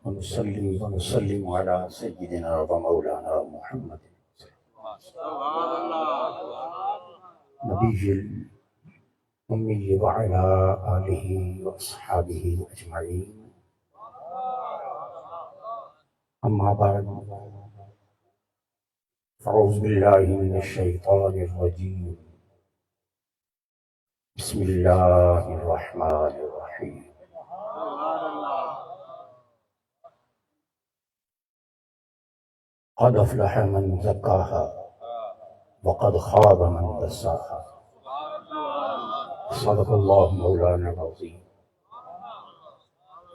ونصلي ونسلم على سيدنا ومولانا محمد نبي الأمي وعلى آله وأصحابه أجمعين. أما بعد، فأعوذ بالله من الشيطان الرجيم. بسم الله الرحمن الرحيم. قد أفلح من زكاها وقد خاب من دساها. صدق الله مولانا العظيم.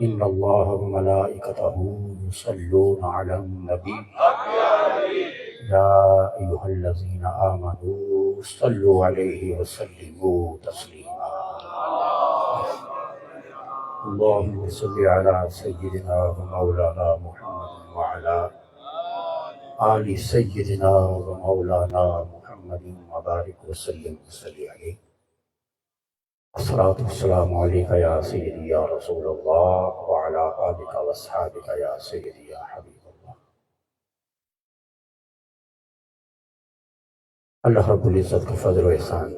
إن الله وملائكته يصلون على النبي يا أيها الذين آمنوا صلوا عليه وسلموا تسليما. اللهم صل على سيدنا ومولانا محمد وعلى آل سيدنا ومولانا محمد وبارك وسلم وصلي عليه. الصلاة والسلام عليك يا سيدي يا رسول الله وعلى آلك وأصحابك يا سيدي يا حبيب الله. اللہ رب العزت کا فضل و احسان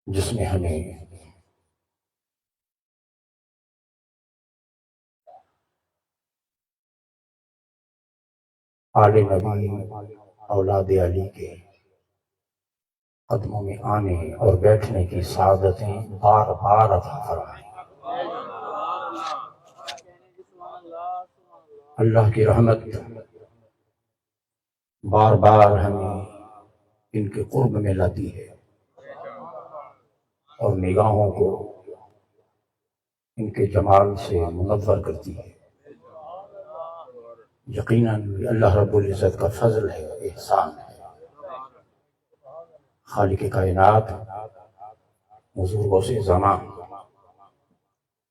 جس نے ہمیں آل نبی اولاد علی کے قدموں میں آنے اور بیٹھنے کی سعادتیں بار بار عطا فرمائیں. اللہ کی رحمت بار بار ہمیں ان کے قرب میں لاتی ہے اور نگاہوں کو ان کے جمال سے منور کرتی ہے. یقیناً اللہ رب العزت کا فضل ہے، احسان ہے. خالق کائنات حضور غوث زمان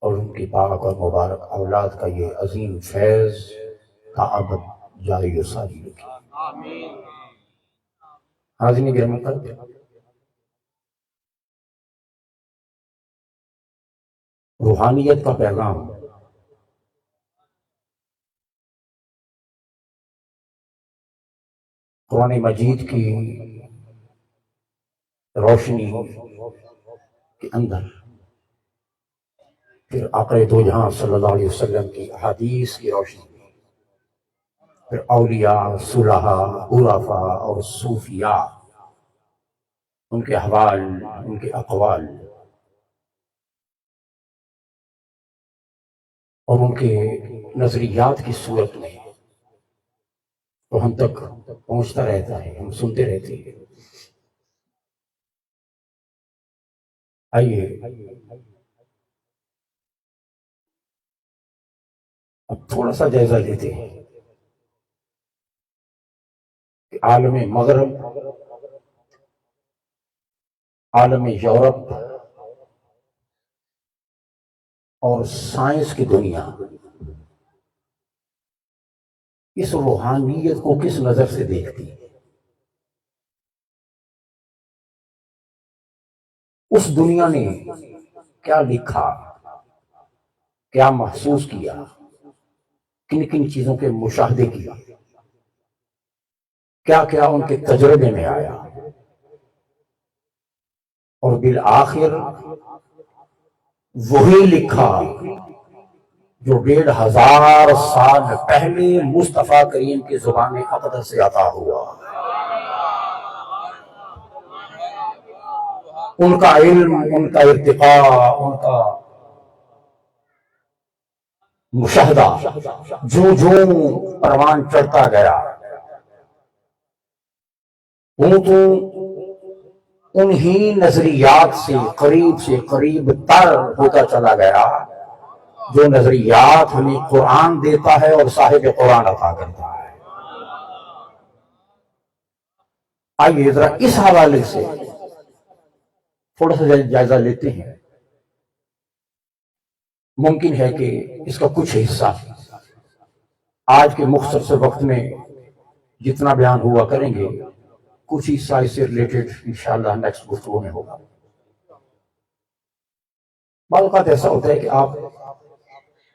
اور ان کی پاک اور مبارک اولاد کا یہ عظیم فیض کا ابد جاری و ساری رکھے. حاضرین گرامی کرتے روحانیت کا پیغام قرآن مجید کی روشنی کے اندر، پھر آقا دو جہاں صلی اللہ علیہ وسلم کی احادیث کی روشنی میں، پھر اولیاء، صلحاء، عرفاء اور صوفیاء، ان کے احوال، ان کے اقوال اور ان کے نظریات کی صورت میں تو ہم تک پہنچتا رہتا ہے، ہم سنتے رہتے ہیں. آئیے اب تھوڑا سا جائزہ لیتے ہیں کہ عالم مغرب، عالم یورپ اور سائنس کی دنیا اس روحانیت کو کس نظر سے دیکھتی ہے. اس دنیا نے کیا لکھا، کیا محسوس کیا، کن کن چیزوں کے مشاہدے کیا، کیا کیا ان کے تجربے میں آیا، اور بالآخر وہی لکھا جو 1500 سال پہلے مصطفیٰ کریم کی زبان اقدس سے عطا ہوا. ان کا علم، ان کا ارتقاء، ان کا مشاہدہ جو پروان چڑھتا گیا، وہ تو انہی نظریات سے قریب تر ہوتا چلا گیا جو نظریات ہمیں قرآن دیتا ہے اور صاحب قرآن عطا کرتا ہے. آئیے ذرا اس حوالے سے تھوڑا سا جائزہ لیتے ہیں. ممکن ہے کہ اس کا کچھ حصہ آج کے مختصر سے وقت میں جتنا بیان ہوا کریں گے، کچھ حصہ اس سے ریلیٹڈ انشاءاللہ نیکسٹ گفتگو میں ہوگا. بعض اوقات ایسا ہوتا ہے کہ آپ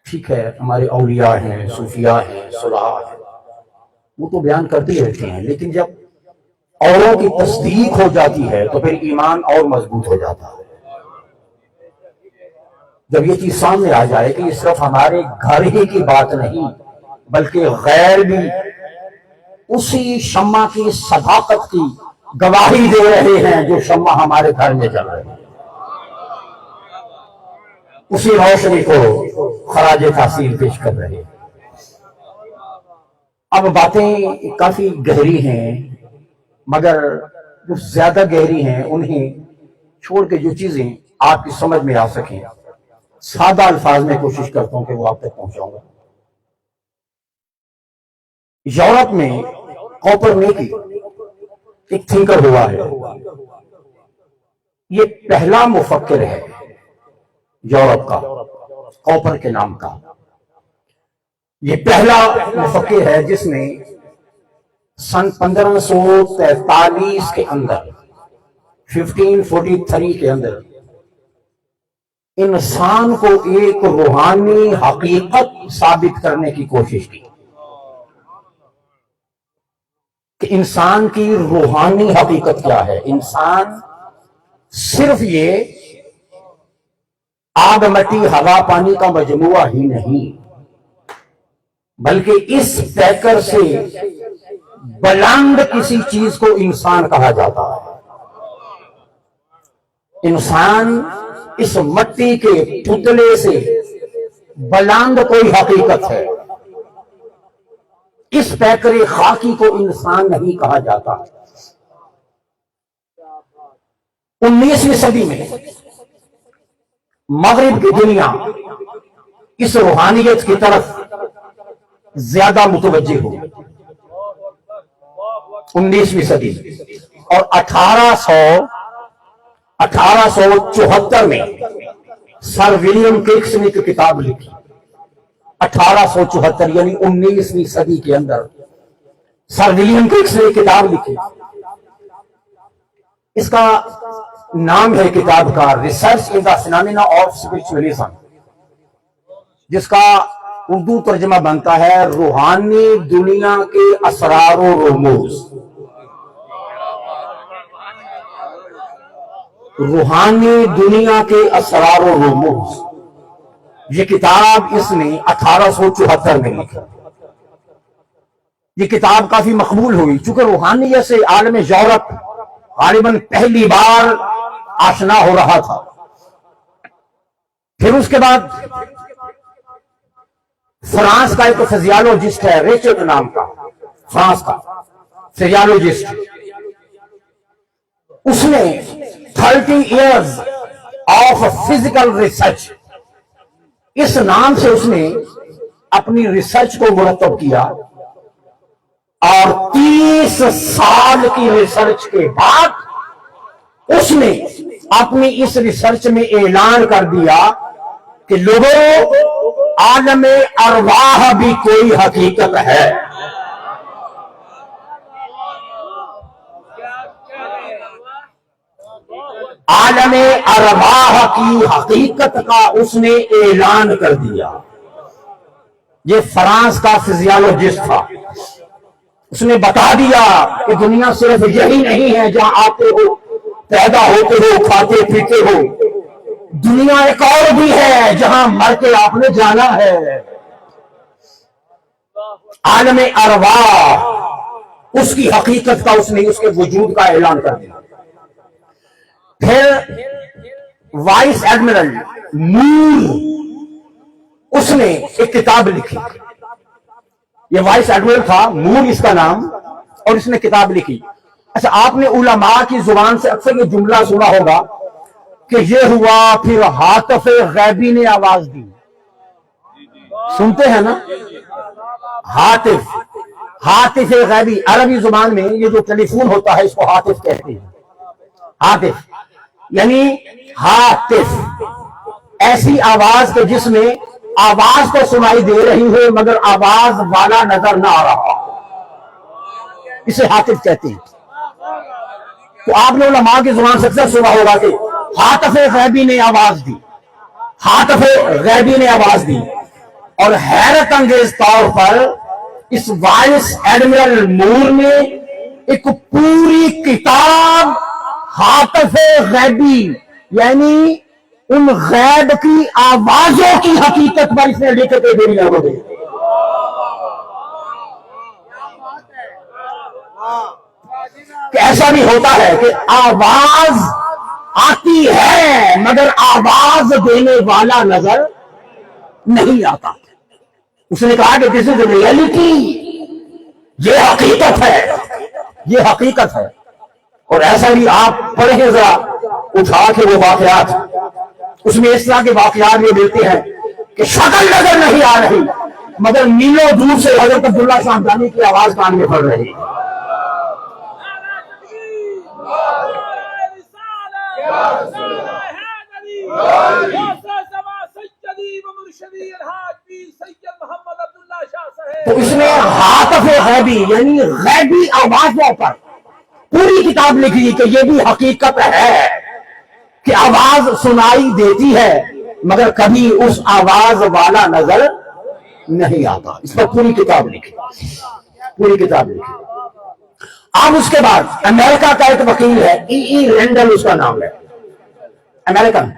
ٹھیک ہے ہمارے اولیاء ہیں، صوفیاء ہیں، صلحاء ہیں، وہ تو بیان کرتے رہتے ہیں، لیکن جب اوروں کی تصدیق ہو جاتی ہے تو پھر ایمان اور مضبوط ہو جاتا ہے۔ جب یہ چیز سامنے آ جائے کہ یہ صرف ہمارے گھر ہی کی بات نہیں بلکہ غیر بھی اسی شمع کی صداقت کی گواہی دے رہے ہیں جو شمع ہمارے گھر میں جل رہے ہیں، اسی روشنی کو خراج تحسین پیش کر رہے ہیں۔ اب باتیں کافی گہری ہیں، مگر جو زیادہ گہری ہیں انہیں چھوڑ کے جو چیزیں آپ کی سمجھ میں آ سکیں سادہ الفاظ میں کوشش کرتا ہوں کہ وہ آپ تک پہنچاؤں گا۔ یورپ میں کوپرنیکی ایک تھنکر ہوا ہے، یہ پہلا مفکر ہے یورپ کا، کوپر کے نام کا۔ یہ پہلا مفکر ہے جس نے سن 1543 کے اندر 1543 کے اندر انسان کو ایک روحانی حقیقت ثابت کرنے کی کوشش کی کہ انسان کی روحانی حقیقت کیا ہے۔ انسان صرف یہ آگ مٹی ہوا پانی کا مجموعہ ہی نہیں بلکہ اس پیکر سے بلند کسی چیز کو انسان کہا جاتا ہے۔ انسان اس مٹی کے پتلے سے بلند کوئی حقیقت ہے، اس پیکر خاکی کو انسان نہیں کہا جاتا۔ 19ویں صدی میں مغرب کی دنیا اس روحانیت کی طرف زیادہ متوجہ ہو۔ 19ویں صدی اور 1874 میں سر ولیم کیکس نے ایک کتاب لکھی۔ 1874 یعنی 19ویں صدی کے اندر سر ولیم کیکس نے ایک کتاب لکھی، اس کا نام ہے کتاب کا research in the phenomena of spiritualism, جس کا اردو ترجمہ بنتا ہے روحانی دنیا کے اسرار و رموز۔ روحانی دنیا کے اسرار و رموز، یہ کتاب اس نے 1874 میں لکھی۔ یہ کتاب کافی مقبول ہوئی چونکہ روحانیت سے عالم یورپ غالباً پہلی بار آشنا ہو رہا تھا۔ پھر اس کے بعد فرانس کا ایک فزیالوجسٹ ہے ریچرڈ نام کا، فرانس کا فزیالوجسٹ، اس نے 30 ایئرز آف فزیکل ریسرچ اس نام سے اس نے اپنی ریسرچ کو مرتب کیا، اور 30 سال کی ریسرچ کے بعد اس نے اپنی اس ریسرچ میں اعلان کر دیا کہ لوگوں، عالم ارواح بھی کوئی حقیقت ہے۔ عالم ارواح کی حقیقت کا اس نے اعلان کر دیا۔ یہ فرانس کا فزیالوجسٹ تھا، اس نے بتا دیا کہ دنیا صرف یہی نہیں ہے جہاں آتے ہو، پیدا ہوتے ہو، کھاتے پیتے ہو، دنیا ایک اور بھی ہے جہاں مر کے آپ نے جانا ہے۔ عالم ارواح اس کی حقیقت کا اس نے اس کے وجود کا اعلان کر دیا۔ پھر وائس ایڈمرل مور اس نے ایک کتاب لکھی، یہ وائس ایڈمرل تھا مور اس کا نام، اور اس نے کتاب لکھی۔ اچھا، آپ نے علماء کی زبان سے اکثر یہ جملہ سنا ہوگا کہ یہ ہوا پھر ہاتف غیبی نے آواز دی، سنتے ہیں نا؟ ہاتف غیبی، عربی زبان میں یہ جو ٹیلی فون ہوتا ہے اس کو ہاتف کہتے ہیں۔ ہاتف یعنی ہاتف، ایسی آواز کے جس میں آواز تو سنائی دے رہی ہے مگر آواز والا نظر نہ آ رہا، اسے ہاتف کہتے ہیں۔ تو آپ نے علماء کی زبان سے اکثر سنا ہوگا کہ ہاتف غیبی نے آواز دی، ہاتف غیبی نے آواز دی، اور حیرت انگیز طور پر اس وائس ایڈمرل مور نے ایک پوری کتاب ہاتف غیبی یعنی ان غیب کی آوازوں کی حقیقت پر اس نے لکھ کے دے دیا ہوگی. کہ ایسا بھی ہوتا ہے کہ آواز آتی ہے مگر آواز دینے والا نظر نہیں آتا. اس نے کہا کہ دس از ریئلٹی، یہ حقیقت ہے، یہ حقیقت ہے. اور ایسا بھی آپ پڑھیں ذرا اٹھا کے وہ واقعات، اس میں اس طرح کے واقعات یہ ملتے ہیں کہ شکل نظر نہیں آ رہی مگر میلوں دور سے حضرت عبداللہ شاہ ہمدانی کی آواز کان میں پڑ رہی. تو اس نے ہاتف غیبی یعنی غیبی آوازوں پر پوری کتاب لکھی کہ یہ بھی حقیقت ہے کہ آواز سنائی دیتی ہے مگر کبھی اس آواز والا نظر نہیں آتا. اس پر پوری کتاب لکھی، پوری کتاب لکھی. اب اس کے بعد امریکہ کا ایک وکیل ہے، ای رینڈل اس کا نام ہے، امریکن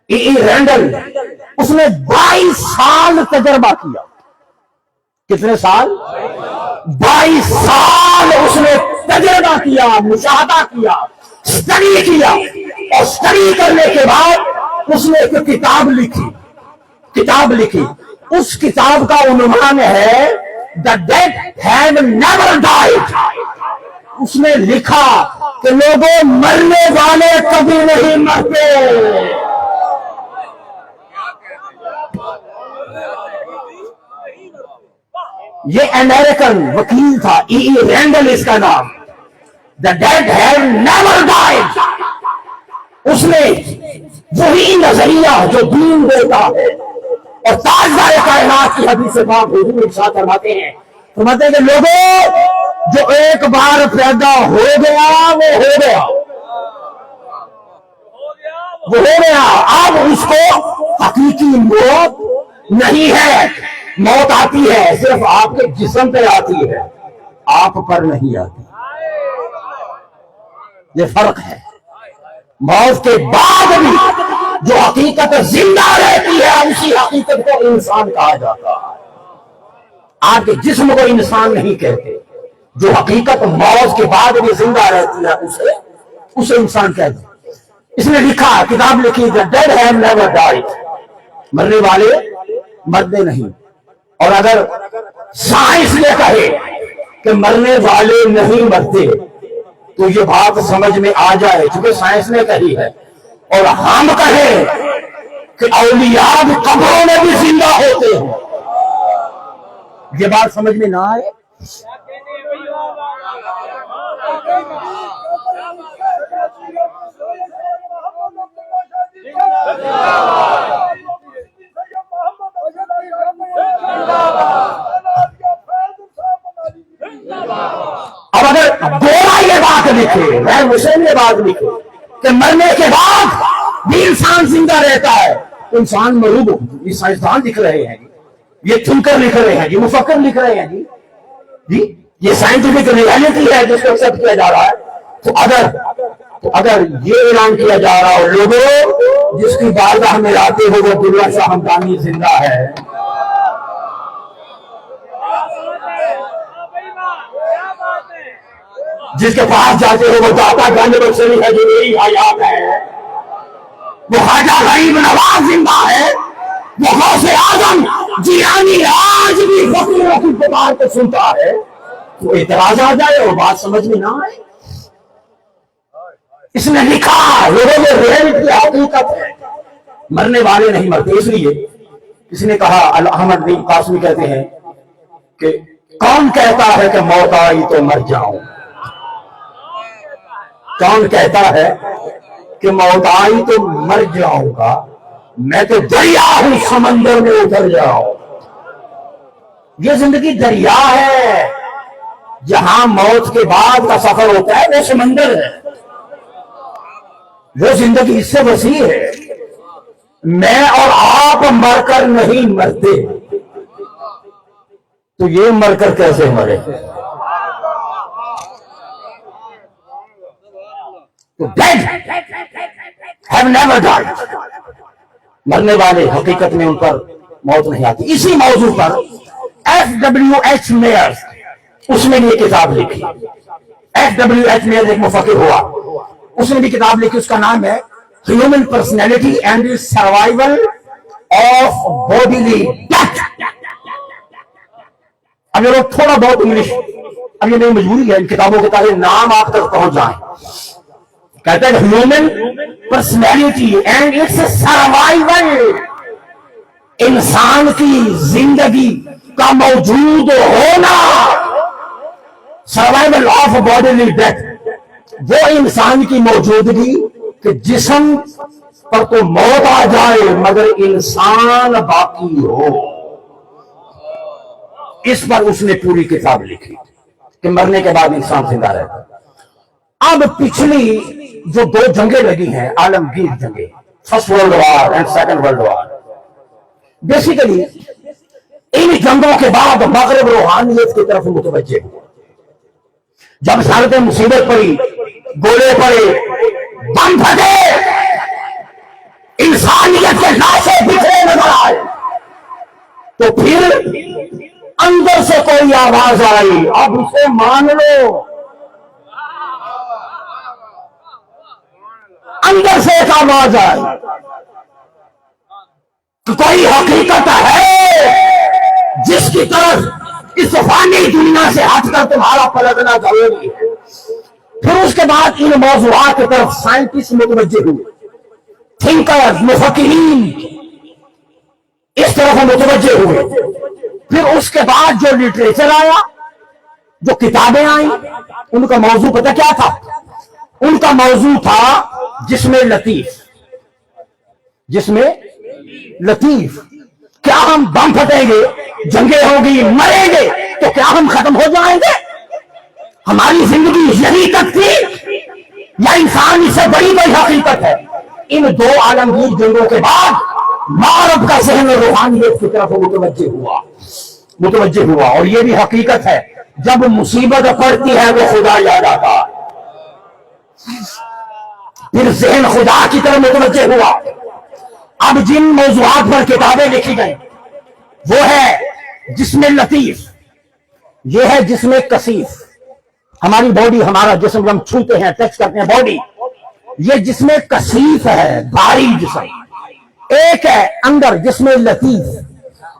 ای رینڈل. اس نے 22 سال تجربہ کیا. کتنے سال؟ 22 سال اس نے تجربہ کیا، مشاہدہ کیا، اسٹڈی کیا، اور اسٹڈی کرنے کے بعد اس نے ایک کتاب لکھی. کتاب لکھی، اس کتاب کا عنوان ہے The Dead Have Never Died. اس نے لکھا کہ لوگوں مرنے والے کبھی نہیں مرتے. یہ امریکن وکیل تھا، ای رینڈل اس کا نام. The dead have never died. اس نے وہی نظریہ جو دین دیتا ہے اور تاجدار کائنات کی حدیث پاک حضور ارشاد فرماتے ہیں کہ لوگوں جو ایک بار پیدا ہو گیا وہ ہو گیا، وہ ہو گیا. اب اس کو حقیقی موت نہیں ہے. موت آتی ہے صرف آپ کے جسم پہ آتی ہے، آپ پر نہیں آتی. یہ فرق ہے. موت کے بعد بھی جو حقیقت زندہ رہتی ہے اسی حقیقت کو انسان کہا جاتا ہے. آپ کے جسم کو انسان نہیں کہتے. جو حقیقت موت کے بعد بھی زندہ رہتی ہے اسے انسان کہتے ہیں. اس نے لکھا، کتاب لکھی The Dead Have Never Died. مرنے والے مرتے نہیں. اور اگر سائنس نے کہے کہ مرنے والے نہیں مرتے تو یہ بات سمجھ میں آ جائے چونکہ سائنس نے کہی ہے، اور ہم کہیں کہ اولیاء بھی قبروں میں بھی زندہ ہوتے ہیں، یہ بات سمجھ میں نہ آئے. اب اگر گورا یہ بات لکھے، غیر مسلم یہ بات لکھے کہ مرنے کے بعد بھی انسان زندہ رہتا ہے تو انسان مروب ہو. یہ سائنسدان لکھ رہے ہیں جی، یہ تھنکر لکھ رہے ہیں جی، مفکر لکھ رہے ہیں جی، یہ سائنٹیفک ریئلٹی ہے جس کو ایکسپٹ کیا جا رہا ہے. تو اگر یہ اعلان کیا جا رہا ہو لوگوں جس کی بارگاہ میں آتے ہو وہ عبداللہ شاہ ہمدانی زندہ ہے، جس کے پاس جاتے ہو وہ داتا گنج بخشنی ہے جو میری حیات ہے، وہ خواجہ غریب نواز زندہ ہے، وہ غوث اعظم جیلانی آج بھی فقیروں کی پکار کو سنتا ہے، تو اعتراض آ جائے اور بات سمجھ میں نہ آئے. اس نے لکھا لوگوں میں ریئلٹی حقیقت ہے، مرنے والے نہیں مرتے. اس لیے اس نے کہا، احمد بن قاسمی کہتے ہیں کہ کون کہتا ہے کہ موت آئی تو مر جاؤں؟ کون کہتا ہے کہ موت آئی تو مر جاؤں گا؟ میں تو دریا ہوں، سمندر میں اتر جاؤں. یہ زندگی دریا ہے، جہاں موت کے بعد کا سفر ہوتا ہے وہ سمندر ہے. وہ زندگی اس سے وسیع ہے. میں اور آپ مر کر نہیں مرتے تو یہ مر کر کیسے مرے؟ dead have never died. مرنے والے حقیقت میں ان پر موت نہیں آتی. اسی موضوع پر FWH میئرز اس نے بھی ایک کتاب لکھی. FWH میئرز ایک مفکر ہوا, اس نے بھی کتاب لکھی, اس کا نام ہے human personality and survival of bodily death. اب یہ لوگ تھوڑا بہت انگلش, اب یہ میری مجبوری ہے ان کتابوں کے تاکہ نام آپ تک پہنچ جائیں. کہتے ہیں human personality and its survival, انسان کی زندگی کا موجود ہونا, سروائیول آف باڈیلی ڈیتھ, وہ انسان کی موجودگی کہ جسم پر تو موت آ جائے مگر انسان باقی ہو. اس پر اس نے پوری کتاب لکھی کہ مرنے کے بعد انسان زندہ رہتا. اب پچھلی جو 2 جنگیں لگی ہیں, عالمگیر جنگیں, first world war and second world war, basically ان جنگوں کے بعد مغرب روحانیت کی طرف متوجہ ہوا. جب حالت مصیبت پڑی, گولے پڑے, بم پھٹے, انسانیت کے لاشیں بکھرے نظر آئے, تو پھر اندر سے کوئی آواز آئی, اب اسے مان لو. اندر سے ایک آواز آئی کہ کوئی حقیقت ہے جس کی طرف اس فانی دنیا سے ہٹ کر تمہارا پلٹنا ضروری ہے. پھر اس کے بعد ان موضوعات کی طرف سائنٹسٹ متوجہ ہوئے, تھنکرز, مفکرین اس طرف متوجہ ہوئے. پھر اس کے بعد جو لٹریچر آیا, جو کتابیں آئیں, ان کا موضوع پتہ کیا تھا؟ ان کا موضوع تھا جسم لطیف. جسم لطیف, کیا ہم بم پھٹیں گے, جنگیں ہوگی, مریں گے تو کیا ہم ختم ہو جائیں گے؟ ہماری زندگی یہی تک تھی یا انسان اس سے بڑی کوئی حقیقت ہے؟ ان 2 عالمگیر جنگوں کے بعد مغرب کا ذہن روحانیت کی طرف متوجہ ہوا. اور یہ بھی حقیقت ہے, جب مصیبت پڑتی ہے وہ خدا یاد آتا. پھر ذہن خدا کی طرف متوجہ ہوا. اب جن موضوعات پر کتابیں لکھی گئیں وہ ہے جسم لطیف, یہ ہے جسم کثیف. ہماری باڈی, ہمارا جسم ہم چھوتے ہیں, ٹچ کرتے ہیں باڈی, یہ جسم کثیف ہے, بھاری جسم. ایک ہے اندر جسم لطیف,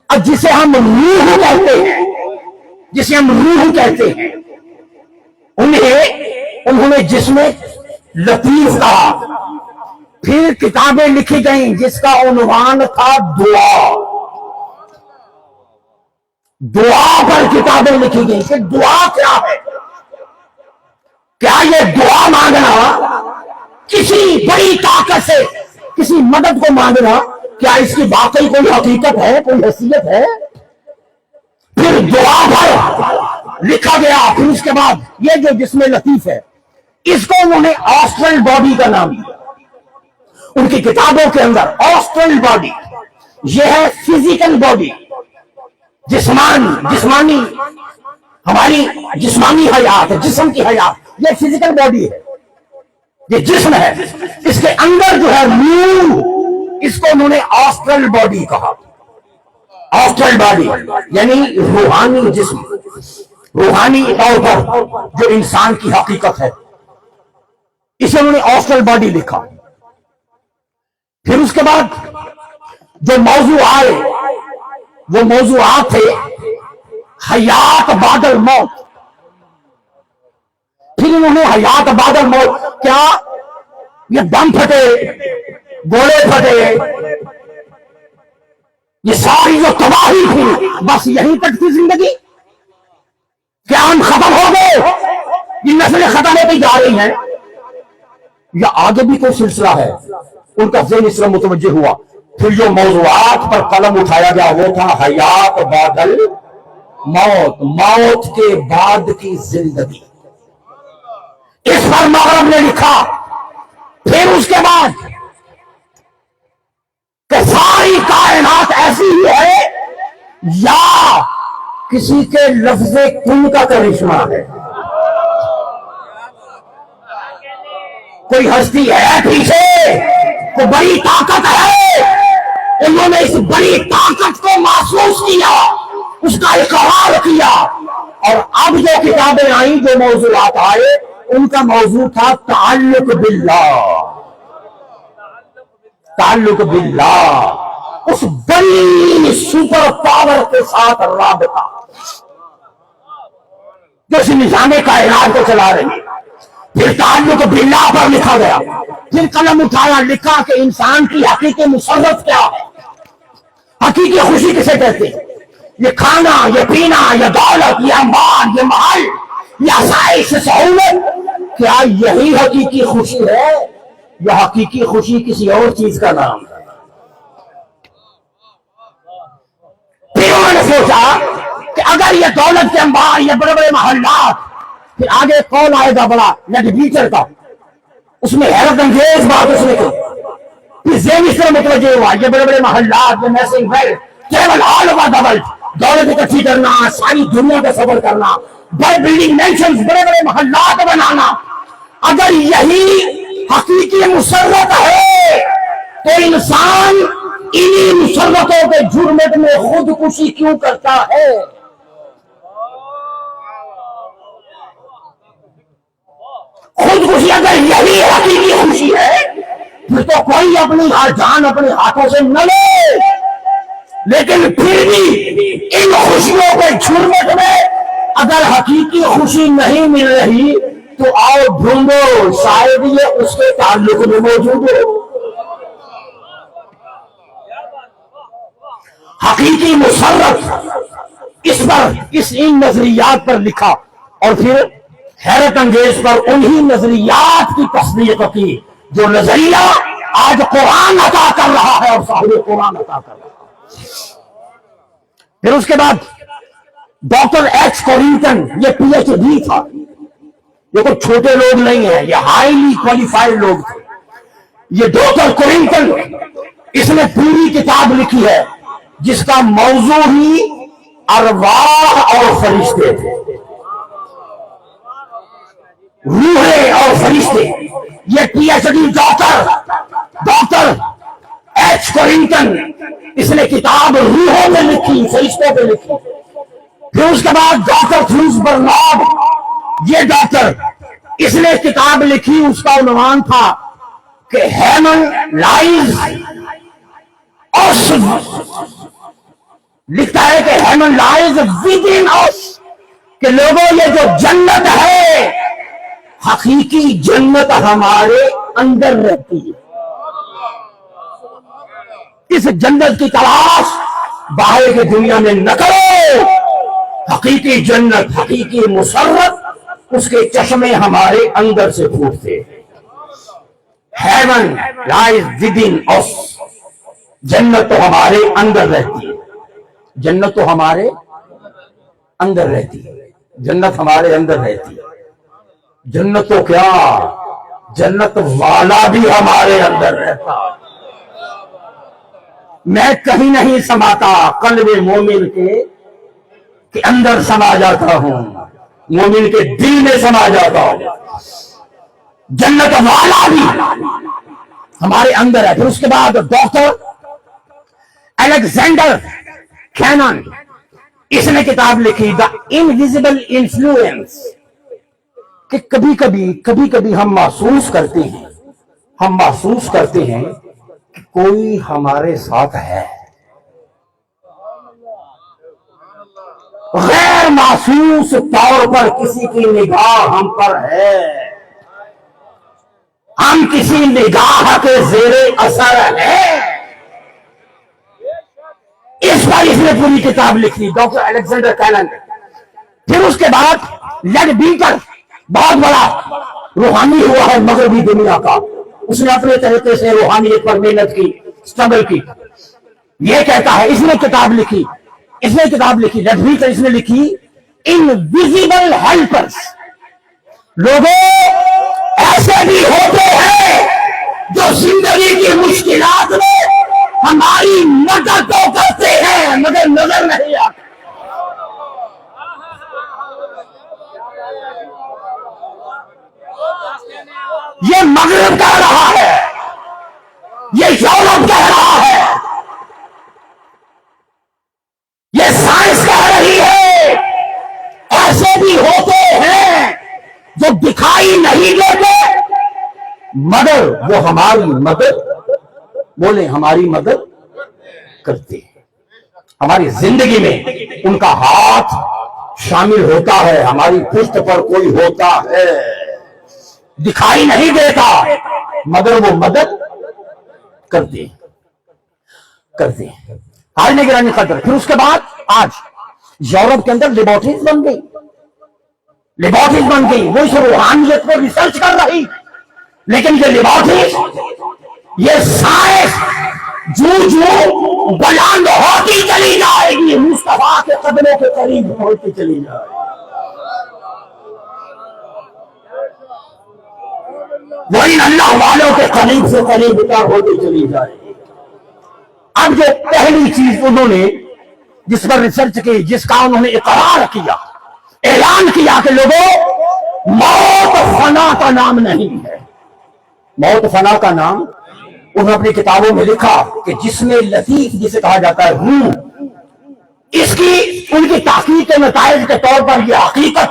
اب جسے ہم روح کہتے ہیں, انہوں نے جسم لطیف کہا. پھر کتابیں لکھی گئیں جس کا عنوان تھا دعا. دعا پر کتابیں لکھی گئیں کہ دعا کیا ہے, کیا یہ دعا مانگنا, کسی بڑی طاقت سے کسی مدد کو مانگنا, کیا اس کی واقعی کوئی حقیقت ہے, کوئی حیثیت ہے؟ پھر دعا پر لکھا گیا. پھر اس کے بعد یہ جو جسم لطیف ہے, اس کو انہوں نے آسٹرل باڈی کا نام دیا. ان کی کتابوں کے اندر آسٹرل باڈی, یہ ہے فزیکل باڈی, جسمانی ہماری جسمانی حیات, جسم کی حیات, یہ فزیکل باڈی ہے, یہ جسم ہے. اس کے اندر جو ہے روح, اس کو انہوں نے آسٹرل باڈی کہا. آسٹرل باڈی یعنی روحانی جسم, روحانی طور پر جو انسان کی حقیقت ہے, اسے انہوں نے آسٹرل باڈی لکھا. پھر اس کے بعد جو موضوع آئے وہ موضوعات تھے حیات بعد الموت. پھر انہوں نے حیات بعد الموت, کیا یہ بم پھٹے, گولے پھٹے, یہ ساری جو تباہی تھی بس یہیں تک تھی زندگی؟ کیا ہم ختم ہو گئے, یہ نسلیں ختم ہوتی جا رہی ہیں, یا آگے بھی کوئی سلسلہ ہے؟ ان کا ذہن اس طرح متوجہ ہوا. پھر جو موضوعات پر قلم اٹھایا گیا وہ تھا حیات بعد الموت, موت کے بعد کی زندگی. اس پر مغرب نے لکھا. پھر اس کے بعد کہ ایسی ہی ہے یا کسی کے لفظ کن کا کرشمہ ہے؟ کوئی ہستی ہے پیچھے، کوئی بڑی طاقت ہے، انہوں نے اس بڑی طاقت کو محسوس کیا، اس کا اقرار کیا، اور اب جو کتابیں آئیں، جو موضوعات آئے، ان کا موضوع تھا تعلق باللہ، تعلق باللہ، اس بڑی سپر پاور کے ساتھ رابطہ جو اس نظام کائنات کو چلا رہی ہے۔ پھر تعلق باللہ پر لکھا گیا، پھر قلم اٹھایا، لکھا کہ انسان کی حقیقی مسرت کیا ہے، حقیقی خوشی کسے کہتے ہیں؟ یہ کھانا، یہ پینا، یہ دولت، یہ اموال، یہ محل، یہ آسائش، سہولت، کیا یہی حقیقی خوشی ہے یا حقیقی خوشی کسی اور چیز کا نام ہے؟ پھر انہوں نے سوچا کہ اگر یہ دولت کے انبار، یہ بڑے بڑے محلات، پھر آگے کون آئے گا بڑا لیڈ کا، اس میں حیرت انگیز بات اس نے کی، پھر ذہن اس طرح متوجہ ہوا، یہ بڑے بڑے محلات، یہ missing wealth, travel all over the world, دولت اکٹھی کرنا، ساری دنیا کا سفر کرنا، بڑے بلڈنگ مینشنز، بڑے بڑے محلات بنانا، اگر یہی حقیقی مسرت ہے تو انسان انہی مسرتوں کے جرمٹ میں خودکشی کیوں کرتا ہے؟ خودکشی اگر یہی حقیقی خوشی ہے پھر تو کوئی اپنی جان اپنے ہاتھوں سے نہ لے، لیکن پھر بھی ان خوشیوں کے جھرمٹ میں اگر حقیقی خوشی نہیں مل رہی تو آؤ ڈھونڈو، شاید یہ اس کے تعلق میں موجود ہو۔ حقیقی مسرت اس ان نظریات پر لکھا، اور پھر حیرت انگیز پر انہی نظریات کی تصدیق کی جو نظریہ آج قرآن عطا کر رہا ہے اور صاحب قرآن عطا کر رہا ہے۔ پھر اس کے بعد ڈاکٹر ایچ کورنگٹن، یہ پی ایچ ڈی تھا، یہ کوئی چھوٹے لوگ نہیں ہیں، یہ ہائیلی کوالیفائڈ لوگ تھے۔ یہ ڈاکٹر کورنگٹن، اس نے پوری کتاب لکھی ہے جس کا موضوع ہی ارواح اور فرشتے تھے، روحیں اور فرشتے۔ یہ P H D doctor H Carrington, اس نے کتاب روحوں پہ لکھی، فرشتوں پہ لکھی۔ پھر اس کے بعد ڈاکٹر تھیوس برنارڈ، یہ ڈاکٹر، اس نے کتاب لکھی، اس کا عنوان تھا کہ ہیمن لائز، لکھتا ہے کہ ہیمن لائز ود ان اس، کہ لوگوں یہ جو جنت ہے، حقیقی جنت ہمارے اندر رہتی ہے۔ اس جنت کی تلاش باہر کی دنیا میں نہ کرو، حقیقی جنت، حقیقی مسرت، اس کے چشمے ہمارے اندر سے پھوٹتے ہیں۔ ہیون لائز ود ان اس، جنت تو ہمارے اندر رہتی ہے، جنت تو ہمارے اندر رہتی ہے، جنت ہمارے اندر رہتی ہے۔ جنت تو کیا، جنت والا بھی ہمارے اندر رہتا ہے۔ میں کہیں نہیں سماتا، قلب مومن کے اندر سما جاتا ہوں، مومن کے دل میں سما جاتا ہوں۔ جنت والا بھی ہمارے اندر ہے۔ پھر اس کے بعد ڈاکٹر الیگزینڈر کینن، اس نے کتاب لکھی دا انویزیبل انفلوئنس، کہ کبھی کبھی ہم محسوس کرتے ہیں کہ کوئی ہمارے ساتھ ہے، غیر محسوس طور پر کسی کی نگاہ ہم پر ہے، ہم کسی نگاہ کے زیر اثر ہیں۔ اس پر اس نے پوری کتاب لکھی، ڈاکٹر الیگزینڈر کینن۔ پھر اس کے بعد لیڈ بیٹر، بہت بڑا روحانی ہوا ہے مغربی دنیا کا، اس نے اپنے طریقے سے روحانیت پر محنت کی، اسٹرگل کی۔ یہ کہتا ہے، اس نے کتاب لکھی لیڈ بیٹر، اس نے لکھی انویزیبل ہیلپرز، لوگوں ایسے بھی ہوتے ہیں جو زندگی کی مشکلات میں ہماری مدد تو کرتے یہ مغرب کہہ رہا ہے، یہ یورپ کہہ رہا ہے، یہ سائنس کہہ رہی ہے، ایسے بھی ہوتے ہیں جو دکھائی نہیں دیتے مگر وہ ہماری مدد، بولے ہماری مدد کرتے ہیں، ہماری زندگی میں ان کا ہاتھ شامل ہوتا ہے، ہماری پشت پر کوئی ہوتا ہے، دکھائی نہیں دیتا مگر وہ مدد کرتے ہیں۔ آج نگرانی قدر، پھر اس کے بعد آج یورپ کے اندر لیبارٹریز بن گئی، وہ اس روحانیت کو ریسرچ کر رہی، لیکن یہ لیبارٹریز، یہ سائنس جو بلند ہوتی چلی جائے گی، مصطفیٰ کے قدموں کے قریب پہنچتی چلی جائے گی، وہ ان اللہ والوں کے قریب سے قریب تر ہوتی چلی جائے گی۔ اب جو پہلی چیز انہوں نے جس پر ریسرچ کی، جس کا انہوں نے اقرار کیا، اعلان کیا کہ لوگوں، موت فنا کا نام نہیں ہے، موت فنا کا نام، انہوں نے اپنی کتابوں میں لکھا کہ جسم لطیف جسے کہا جاتا ہے روح، اس کی ان کی تحقیق کے نتائج کے طور پر یہ حقیقت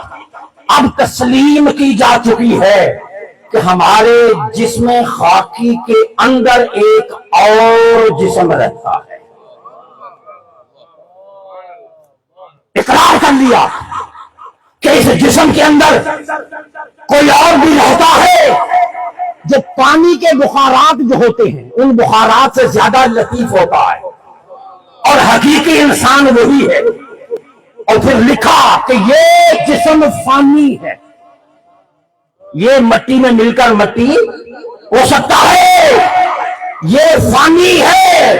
اب تسلیم کی جا چکی ہے کہ ہمارے جسم خاکی کے اندر ایک اور جسم رہتا ہے۔ اقرار کر لیا کہ اس جسم کے اندر کوئی اور بھی رہتا ہے جو پانی کے بخارات جو ہوتے ہیں ان بخارات سے زیادہ لطیف ہوتا ہے، اور حقیقی انسان وہی ہے۔ اور پھر لکھا کہ یہ جسم فانی ہے، یہ مٹی میں مل کر مٹی ہو سکتا ہے، یہ فانی ہے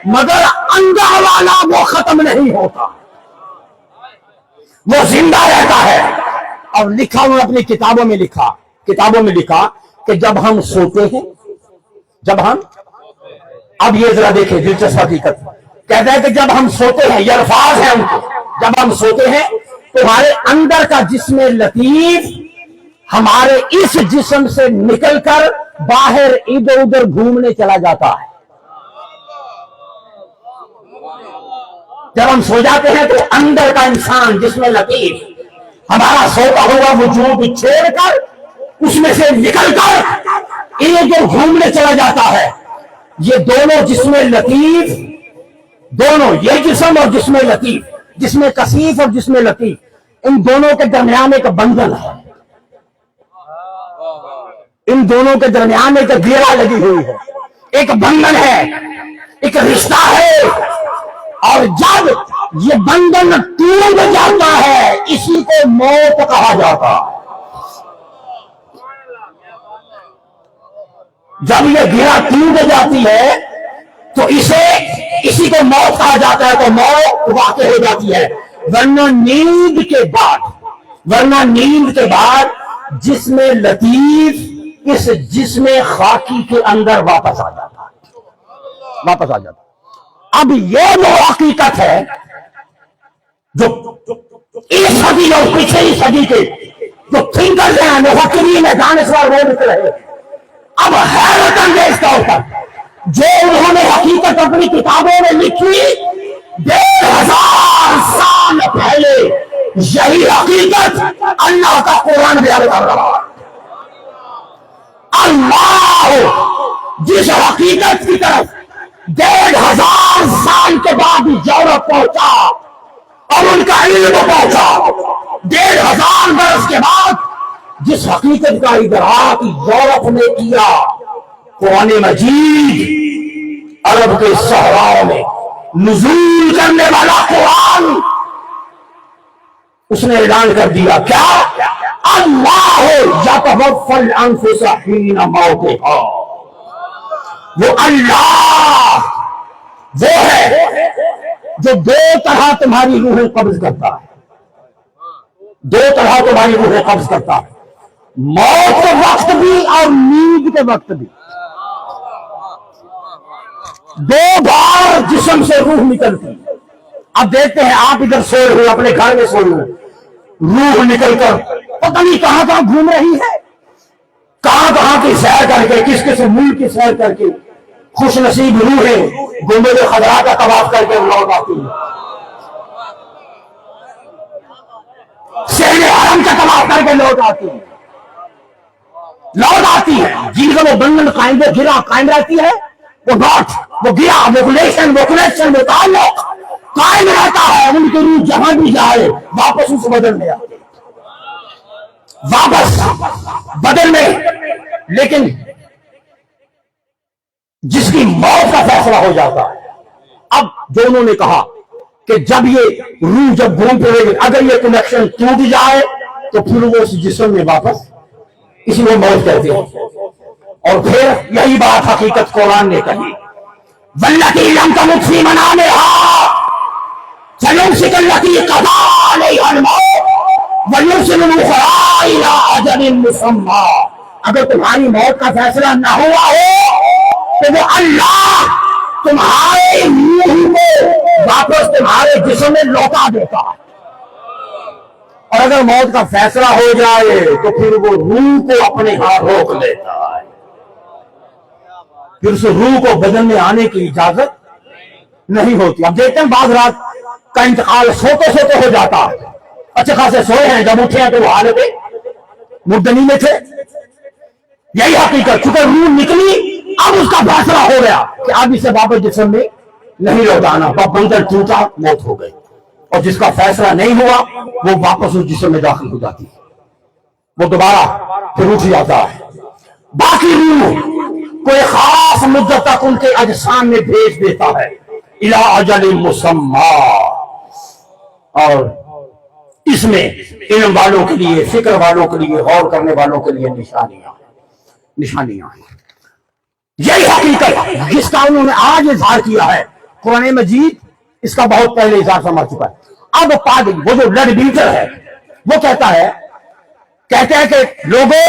مگر اندر والا وہ ختم نہیں ہوتا، وہ زندہ رہتا ہے۔ اور لکھا انہوں نے اپنی کتابوں میں لکھا کہ جب ہم سوتے ہیں، اب یہ ذرا دیکھیں دلچسپ حقیقت، کہتا ہے کہ جب ہم سوتے ہیں، یہ الفاظ ہیں ان کے، جب ہم سوتے ہیں تو ہمارے اندر کا جسم لطیف ہمارے اس جسم سے نکل کر باہر ادھر ادھر گھومنے چلا جاتا ہے۔ جب ہم سو جاتے ہیں تو اندر کا انسان جسم لطیف ہمارا سوتا ہوا وجود چھوڑ کر اس میں سے نکل کر ادھر ادھر گھومنے چلا جاتا ہے۔ یہ دونوں جسم لطیف، دونوں یہ جسم اور جسم لطیف، جسم کثیف اور جسم لطیف، ان دونوں کے درمیان ایک بندھن ہے، ان دونوں کے درمیان ایک گھیرا لگی ہوئی ہے، ایک بندھن ہے، ایک رشتہ ہے، اور جب یہ بندھن ٹوٹ جاتا ہے اسی کو موت کہا جاتا ہے۔ جب یہ گھیرا ٹوٹ جاتی ہے تو اسی کو موت کہا جاتا ہے، تو موت واقع ہو جاتی ہے، ورنہ نیند کے بعد جسم لطیف اس جسم خاکی کے اندر واپس آ جاتا ہے۔ اب یہ وہ حقیقت ہے جو اس صدی اور پچھلی صدی کے جو تھنکرز ہیں، مفکرین ہیں، دانشور وہ لکھ رہے ہیں، اب حیرت انگیز طور پر جو انہوں نے حقیقت اپنی کتابوں میں لکھی 1500 سال پہلے، یہی حقیقت اللہ کا قرآن بیان کر رہا ہے۔ اللہ جس حقیقت کی طرف 1500 سال کے بعد یورپ پہنچا اور ان کا علم پہنچا، 1500 برس کے بعد جس حقیقت کا ادراک یورپ نے کیا، قرآن مجید عرب کے صحراؤں میں نزول کرنے والا قرآن، اس نے اعلان کر دیا کیا؟ اللہ یتوفی الانفس حین موتہا، وہ اللہ وہ ہے جو دو طرح تمہاری روحیں قبض کرتا ہے، دو طرح تمہاری روحیں قبض کرتا ہے، موت کے وقت بھی اور نیند کے وقت بھی، دو بار جسم سے روح نکلتی۔ اب دیکھتے ہیں آپ ادھر سوئے ہوئے اپنے گھر میں سوئے ہوئے، روح نکل کر پتہ نہیں کہاں گھوم رہی ہے، کہاں کہاں کی سیر کر کے، کس کس ملک کی سیر کر کے خوش نصیب روحیں گنبد خضرا کا طواف کر کے لوٹ آتی ہیں، شہر حرم کا طواف کر کے لوٹ آتی ہیں، جن کا وہ بندھن قائم گرا قائم رہتی ہے، وہ ڈاٹ، وہ گرا، وہ کنیکشن، وہ تعلق قائم رہتا ہے. ان کی روح جہاں بھی جائے واپس اس بدن میں آتی، واپس بدن میں. لیکن جس کی موت کا فیصلہ ہو جاتا ہے، اب جو انہوں نے کہا کہ جب یہ روح جب گھوم پھرے گی، اگر یہ کنیکشن ٹوٹ جائے تو پھر وہ اس جسم میں واپس، اسی کو موت کہتے ہیں. اور پھر یہی بات حقیقت قرآن نے کہی، واللتی لم تمت فی منامہا فیمسک التی قضی علیہا الموت ویرسل الاخری الی اجل مسمی. اگر تمہاری موت کا فیصلہ نہ ہوا ہو تو وہ اللہ تمہارے روح کو واپس تمہارے جسم میں لوٹا دیتا ہے، اور اگر موت کا فیصلہ ہو جائے تو پھر وہ روح کو اپنے ہاں روک لیتا ہے، پھر اس روح کو بدن میں آنے کی اجازت نہیں ہوتی. اب دیکھتے ہیں بعض رات کا انتقال سوتے سوتے ہو جاتا ہے، اچھے خاصے سوئے ہیں، جب اٹھے ہیں تو وہ حالت مردنی میں تھے. یہی حقیقت، چونکہ روح نکلی، اب اس کا فیصلہ ہو گیا کہ اب اسے واپس جسم میں نہیں لوٹانا، بندھن ٹوٹا، موت ہو گئی. اور جس کا فیصلہ نہیں ہوا وہ واپس اس جسم میں داخل ہو جاتی ہے، وہ دوبارہ پھر اٹھ جاتا ہے. باقی روح کوئی خاص مدت تک ان کے اجسام میں بھیج دیتا ہے، الی اجل مسمی. اور اس میں علم والوں کے لیے، فکر والوں کے لیے، غور کرنے والوں کے لیے نشانیاں ہیں. یہی حقیقت جس کا انہوں نے آج اظہار کیا ہے، قرآن مجید اس کا بہت پہلے اظہار فرما چکا ہے. اب پادری، وہ جو لڈ بیٹر ہے، وہ کہتے ہیں کہ لوگوں،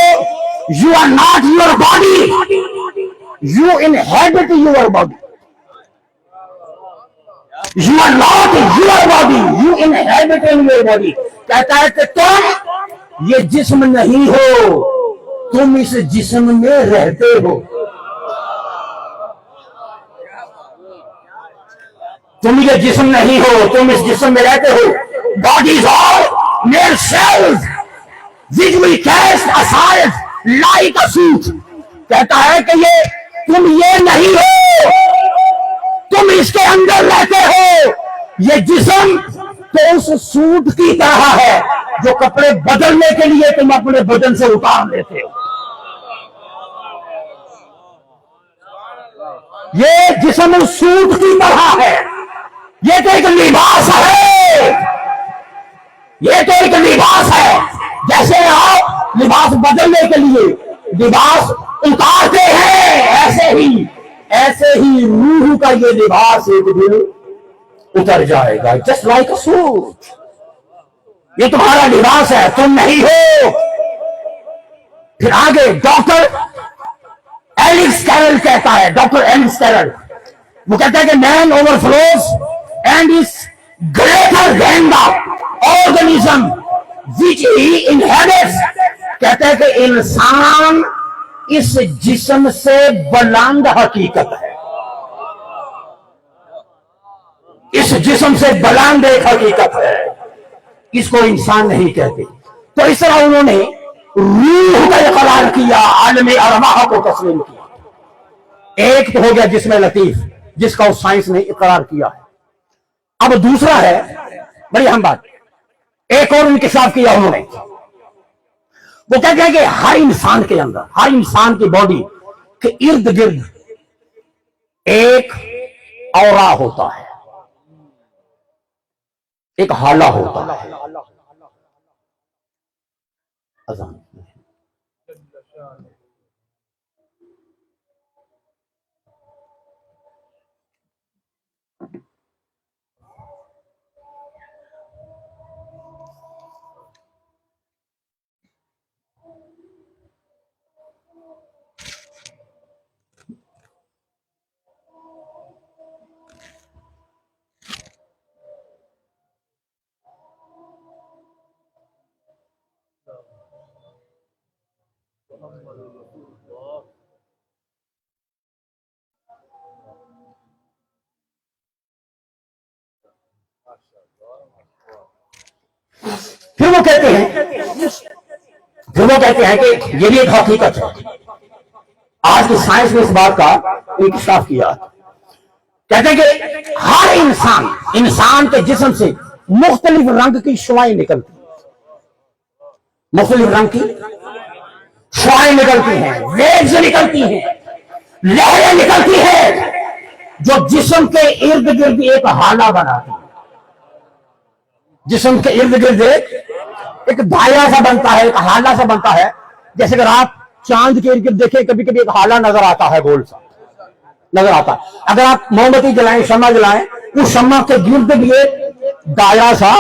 you are not your body, you inhabit your body. You are not your body, you inhabit in your body. کہتا ہے کہ تم یہ جسم نہیں ہو، تم اس جسم میں رہتے ہو. تم یہ جسم نہیں ہو، تم اس جسم میں رہتے ہو. Bodies are mere shells which we cast aside like a suit. کہتا ہے کہ تم یہ نہیں ہو، تم اس کے اندر رہتے ہو. یہ جسم تو اس سوٹ کی طرح ہے جو کپڑے بدلنے کے لیے تم اپنے بدن سے اتار لیتے ہو. یہ جسم سوٹ کی طرح ہے، یہ تو ایک لباس ہے، یہ تو ایک لباس ہے. جیسے آپ لباس بدلنے کے لیے لباس اتارتے ہیں، ایسے ہی روح کا یہ لباس ایک دن اتر جائے گا. Just like a suit. یہ تمہارا لباس ہے، تم نہیں ہو. پھر آگے ڈاکٹر ایلکس کیرل کہتا ہے، ڈاکٹر ایلکس کیرل وہ کہتا ہے کہ man overflows and is greater than the organism which he inhabits. کہتا ہے کہ انسان اس جسم سے بلند حقیقت ہے، اس جسم سے بلند ایک حقیقت ہے، اس کو انسان نہیں کہتے. تو اس طرح انہوں نے روح کا اقرار کیا، عالم ارواح کو تسلیم کیا. ایک تو ہو گیا جسم لطیف جس کا اس سائنس نے اقرار کیا ہے. اب دوسرا ہے بڑی اہم بات، ایک اور انکشاف کیا انہوں نے. وہ کہتے ہیں کہ ہر انسان کے اندر، ہر انسان کی باڈی کے ارد گرد ایک اورا ہوتا ہے، ایک حالہ ہوتا ہے. اذان پھر وہ کہتے ہیں کہ یہ بھی ایک حقیقت ہے. آج کی سائنس نے اس بات کا انکشاف کیا. کہتے ہیں کہ ہر انسان کے جسم سے مختلف رنگ کی شعاعیں نکلتی ہیں. مختلف رنگ کی شعاعیں نکلتی ہیں، ویوز نکلتی ہیں، لہریں نکلتی ہیں، جو جسم کے ارد گرد ایک حالہ بناتی ہیں. جسم کے ارد گرد ایک دائرہ سا بنتا ہے، ایک حالہ سا بنتا ہے. جیسے اگر آپ چاند کے ارد گرد دیکھیں، کبھی کبھی ایک حالہ نظر آتا ہے، گول سا نظر آتا ہے. اگر آپ موم بتی جلائیں، شمع جلائیں، اس شمع کے گرد بھی ایک دائرہ سا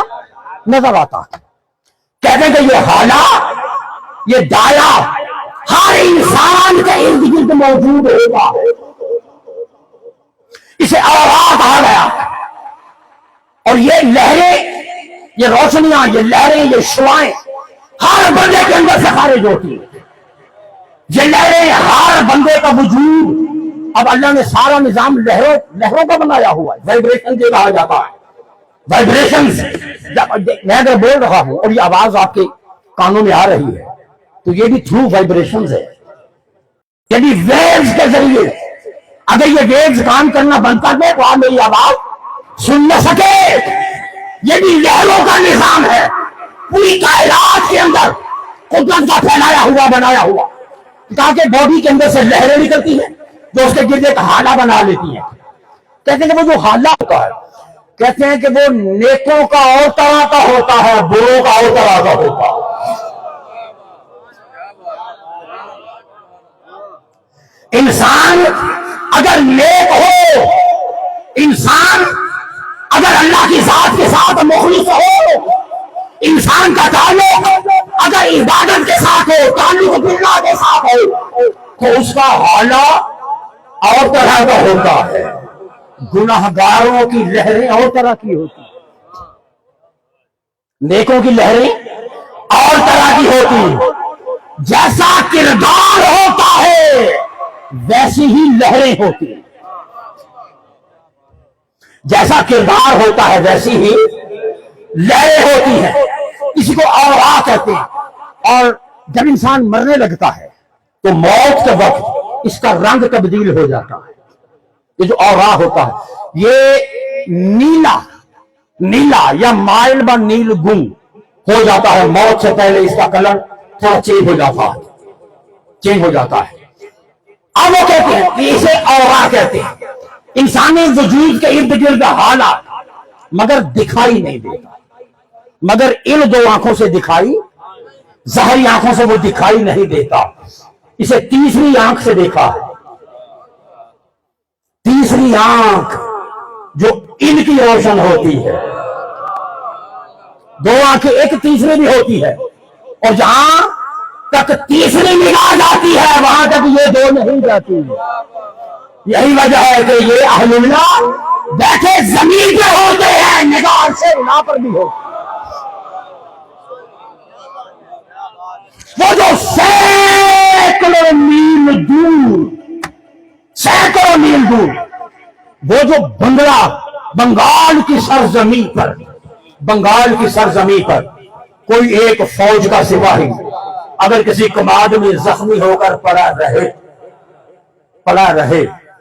نظر آتا ہے. کہتے ہیں کہ یہ حالہ، یہ دائرہ ہر انسان کے ارد گرد موجود ہوگا. اسے آواز کہا گیا. اور یہ لہریں، یہ روشنیاں، یہ لہریں، یہ شعاعیں ہر بندے کے اندر سے خارج ہوتی ہیں. یہ لہریں، ہر بندے کا وجود، اب اللہ نے سارا نظام لہروں کا بنایا ہوا ہے. وائبریشن جو کہا جاتا ہے، وائبریشنز. میں اگر بول رہا ہوں اور یہ آواز آپ کے کانوں میں آ رہی ہے تو یہ بھی تھرو وائبریشنز ہے، یعنی ویوز کے ذریعے. اگر یہ ویوز کام کرنا بند کر دے تو آپ میری آواز سن نہ سکے. یہ بھی لہروں کا نظام ہے. پوری کائنات کے اندر قدرت کا پھیلایا ہوا، بنایا ہوا، تاکہ باڈی کے اندر سے لہریں نکلتی ہیں جو اس کے گرد ایک حالہ بنا لیتی ہیں. کہتے ہیں کہ وہ جو حالہ ہوتا ہے، کہتے ہیں کہ وہ نیکوں کا اور طرح کا ہوتا ہے، بروں کا اور طرح کا ہوتا ہے. انسان اگر نیک ہو، انسان اگر اللہ کی ذات کے ساتھ مخلص ہو، انسان کا تعلق اگر عبادت کے ساتھ ہو، تعلق باللہ کے ساتھ ہو، تو اس کا حالہ اور طرح کا ہوتا ہے. گناہگاروں کی لہریں اور طرح کی ہوتی ہیں، نیکوں کی لہریں اور طرح کی ہوتی ہیں. جیسا کردار ہوتا ہے ویسی ہی لہریں ہوتی ہیں. جیسا کردار ہوتا ہے ویسی ہی لہریں ہوتی ہیں. اسی کو اورا کہتے ہیں. اور جب انسان مرنے لگتا ہے تو موت کے وقت اس کا رنگ تبدیل ہو جاتا ہے. یہ جو اورا ہوتا ہے یہ نیلا یا مائل با نیل گم ہو جاتا ہے. موت سے پہلے اس کا کلر تھوڑا چینج ہو جاتا ہے. اب وہ کہتے ہیں کہ اسے اورا کہتے ہیں. انسانی وجود کے ارد گرد حالات، مگر دکھائی نہیں دیتا. مگر ان دو آنکھوں سے دکھائی، ظاہری آنکھوں سے وہ دکھائی نہیں دیتا. اسے تیسری آنکھ سے دیکھا ہے. تیسری آنکھ جو ان کی روشن ہوتی ہے. دو آنکھیں ایک تیسری بھی ہوتی ہے، اور جہاں تک تیسری نگاہ جاتی ہے وہاں تک یہ دو نہیں جاتی. یہی وجہ ہے کہ یہ اہل اللہ بیٹھے زمین پہ ہوتے ہیں، نگاہ سے اللہ پر بھی ہوتے. وہ جو سینکڑوں میل دور وہ جو بنگال کی سرزمین پر کوئی ایک فوج کا سپاہی اگر کسی کماد میں زخمی ہو کر پڑا رہے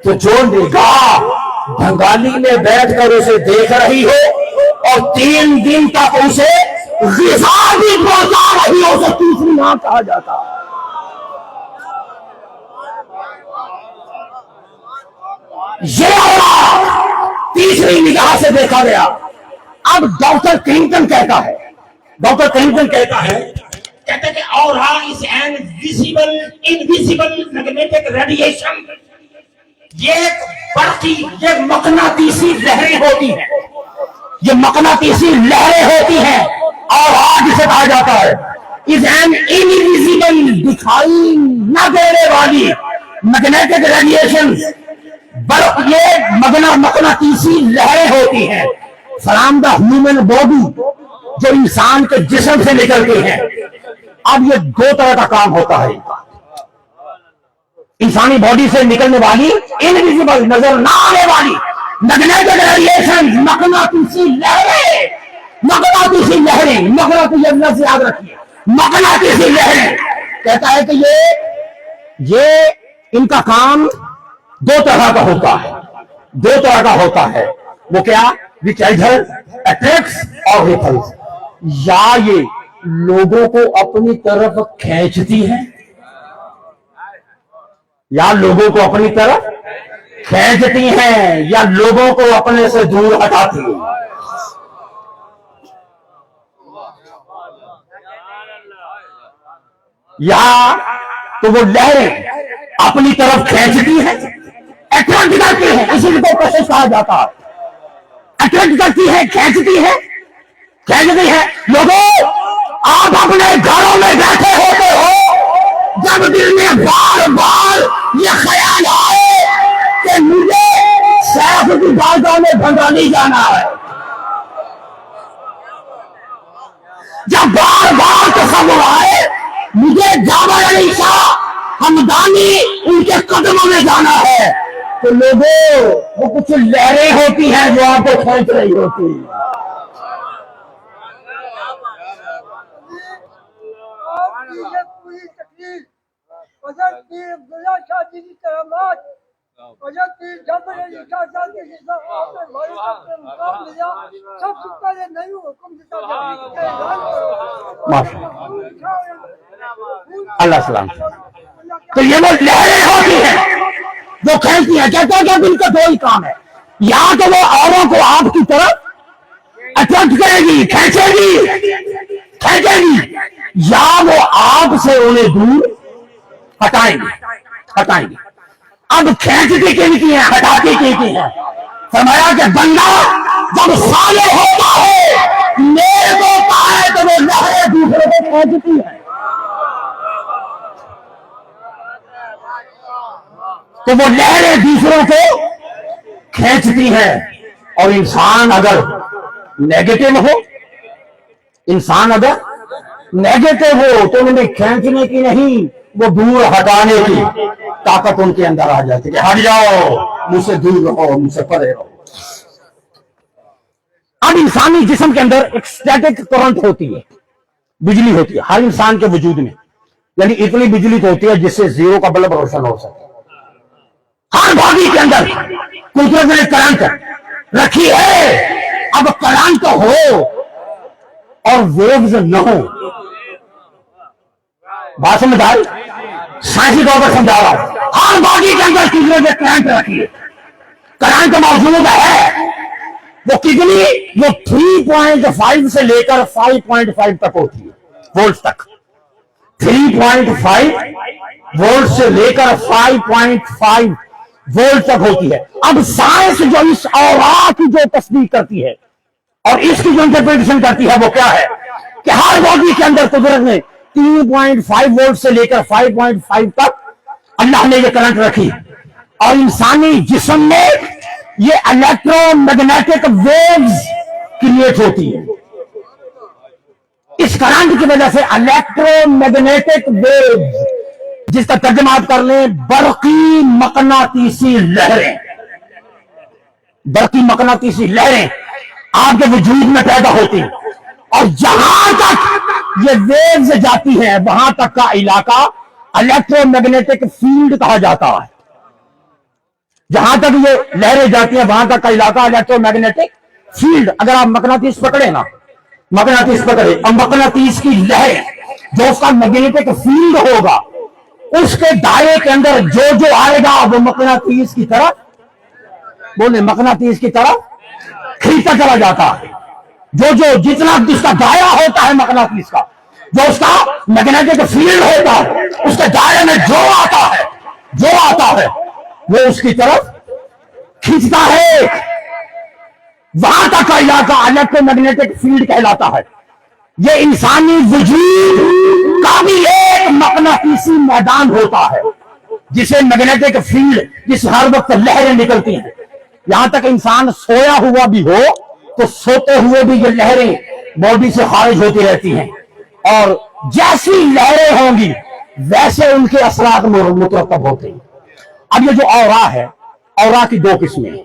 تو جو نگاہ بنگالی میں بیٹھ کر اسے دیکھ رہی ہو اور 3 دن تک اسے غذا بھی پہنچا رہی ہو، اسے تیسری آنکھ کہا جاتا ہے. یہ تیسری نگاہ سے دیکھا گیا. اب ڈاکٹر کلنٹن کہتا ہے کہ aura is an invisible magnetic radiation. یہ ایک برقی، یہ مقناطیسی لہریں ہوتی ہیں. یہ مقناطیسی لہریں ہوتی ہیں. اور آج اسے کہا جاتا ہے از این انویزیبل، دکھائی نہ دینے والی میگنیٹک ریڈیشن. یہ مقناطیسی لہریں ہوتی ہیں فرام دا ہیومن باڈی، جو انسان کے جسم سے نکلتی ہیں. اب یہ 2 طرح کا کام ہوتا ہے. انسانی باڈی سے نکلنے والی انویزیبل، نظر نہ آنے والی میگنیٹک ریڈیشن، مقناطیسی لہریں، مقناطیسی لہریں، مقناطیسی لفظ یاد رکھیے، مقناطیسی لہریں، کہتا ہے کہ یہ ان کا کام دو طرح کا ہوتا ہے، دو طرح کا ہوتا ہے، وہ کیا؟ which either attracts or repels، یا یہ لوگوں کو اپنی طرف کھینچتی ہے، یا لوگوں کو اپنی طرف کھینچتی ہیں، یا لوگوں کو اپنے سے دور ہٹاتی ہیں۔ یا تو وہ لہریں اپنی طرف کھینچتی ہیں، اٹریکٹ کرتی ہیں، اسی کو کوشش کہا جاتا ہے، اٹریکٹ کرتی ہے، کھینچتی ہے، کھینچتی ہے۔ لوگوں، آپ اپنے گھروں میں بیٹھے ہوتے ہو، جب دل میں بار بار یہ خیال آئے کہ مجھے شیخ کی بارگاہ میں بھنڈرانی جانا ہے، جب بار بار تصور آئے مجھے جابر علی شاہ ہمدانی ان کے قدموں میں جانا ہے، تو لوگوں، وہ کچھ لہریں ہوتی ہیں جو آپ کو کھینچ رہی ہوتی ہیں۔ اللہ السلام۔ تو یہ وہ لہریں ہوتی ہیں جو کھینچتی ہیں۔ کہتے ہیں کہ ان کا دو ہی کام ہے، یا تو وہ اوروں کو آپ کی طرف اٹریکٹ کرے گی، کھینچے گی، یا وہ آپ سے انہیں دور ہٹائیں گے۔ اب کھینچتی کن کی ہے، ہٹاتی کن کی ہے؟ فرمایا کہ بندہ جب صالح ہوتا ہے، نیک ہوتا ہے، تو وہ لہریں دوسرے کو کھینچتی ہے، تو وہ لہریں دوسروں کو کھینچتی ہیں۔ اور انسان اگر نیگیٹو ہو، تو انہیں کھینچنے کی نہیں، وہ دور ہٹانے کی طاقت ان کے اندر آ جاتی ہے کہ ہٹ جاؤ، مجھ سے دور رہو، مجھ سے پرے رہو۔ اب انسانی جسم کے اندر ایک اسٹیٹک کرنٹ ہوتی ہے، بجلی ہوتی ہے ہر انسان کے وجود میں، یعنی اتنی بجلی تو ہوتی ہے جس سے زیرو کا بلب روشن ہو سکے۔ ہر باڈی کے اندر قدرت نے کرنٹ رکھی ہے۔ اب کرنٹ ہو اور ویوز نہ ہو، بات سمجھ آئی؟ سائنسی طور پر سمجھا رہا ہوں۔ ہر باڈی کے اندر قدرت نے کرنٹ رکھی ہے، کرنٹ موجود ہے۔ وہ کتنی؟ وہ 3.5 سے لے کر 5.5 تک ہوتی ہے، وولٹ تک۔ 3.5 وولٹ سے لے کر 5.5 وولٹ تک ہوتی ہے۔ اب سائنس جو اس اورا کی جو تصدیق کرتی ہے اور اس کی جو انٹرپریٹیشن کرتی ہے وہ کیا ہے کہ ہر باڈی کے اندر قدرت نے 3.5 وولٹ سے لے کر 5.5 تک اللہ نے یہ کرنٹ رکھی، اور انسانی جسم میں یہ الیکٹرو میگنیٹک ویوز کریٹ ہوتی ہے۔ اس کرنٹ کی وجہ سے الیکٹرو میگنیٹک ویوز، جس کا ترجمہ آپ کر لیں برقی مقناطیسی لہریں، برقی مقناطیسی لہریں آپ کے وجود میں پیدا ہوتی ہیں، اور جہاں تک یہ ویوز جاتی ہیں وہاں تک کا علاقہ الیکٹرو میگنیٹک فیلڈ کہا جاتا ہے۔ جہاں تک یہ لہریں جاتی ہیں وہاں تک کا علاقہ الیکٹرو میگنیٹک فیلڈ۔ اگر آپ مقناطیس پکڑے نا، مقناطیس پکڑے اور مقناطیس کی لہر جو اس کا میگنیٹک فیلڈ ہوگا، اس کے دائرے کے اندر جو آئے گا وہ مقناطیس کی طرف، بولے مقناطیس کی طرف کھینچتا چلا جاتا ہے۔ جتنا جس کا دائرہ ہوتا ہے مقناطیس کا، جو اس کا میگنیٹک فیلڈ ہوتا ہے، اس کے دائرے میں جو آتا ہے وہ اس کی طرف کھینچتا ہے۔ وہاں تک کا علاقہ الیکٹرو میگنیٹک فیلڈ کہلاتا ہے۔ یہ انسانی وجود کا بھی ایک مقناطیسی میدان ہوتا ہے، جسے میگنیٹک فیلڈ، جس ہر وقت لہریں نکلتی ہیں۔ یہاں تک انسان سویا ہوا بھی ہو تو سوتے ہوئے بھی یہ لہریں باڈی سے خارج ہوتی رہتی ہیں، اور جیسی لہریں ہوں گی ویسے ان کے اثرات مترتب ہوتے ہیں۔ اب یہ جو اورا ہے، اورا کی دو قسمیں ہیں۔